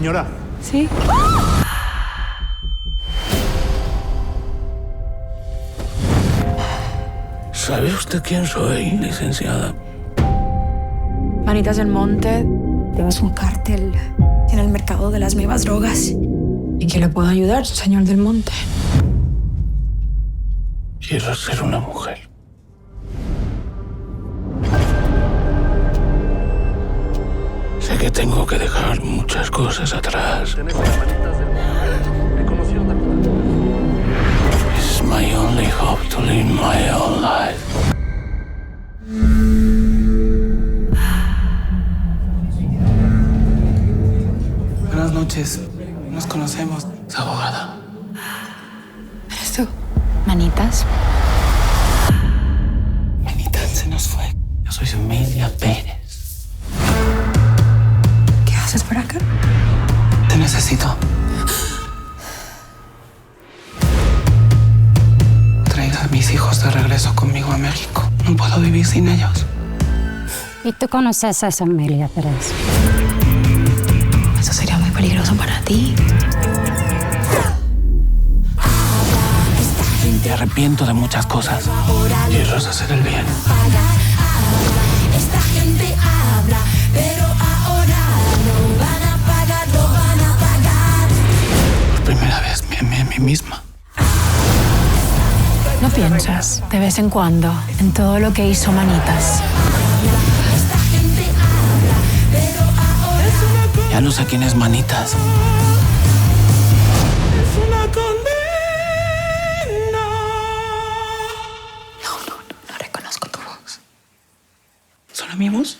señora. Sí. ¿Sabe usted quién soy, licenciada? Manitas del Monte. Tenemos un cártel en el mercado de las nuevas drogas. ¿Y qué le puedo ayudar, señor del Monte? Quiero ser una mujer. Sé que tengo que dejar muchas cosas atrás. It's my only hope to live my own life. Buenas noches. Nos conocemos. Es abogada. ¿Eres tú? Manitas. Manita, se nos fue. Yo soy Emilia Pérez. ¿Qué haces por acá? Te necesito. Traiga a mis hijos de regreso conmigo a México. No puedo vivir sin ellos. ¿Y tú conoces a esa Emilia Pérez? Eso sería muy peligroso para ti. Me arrepiento de muchas cosas. Quiero hacer el bien. Esta gente habla, pero ahora no van a pagar, no van a pagar. Por primera vez me amé a mí misma. ¿No piensas, de vez en cuando, en todo lo que hizo Manitas? Esta gente habla, pero ahora Ya no sé quién es Manitas. No reconozco tu voz. ¿Son amigos?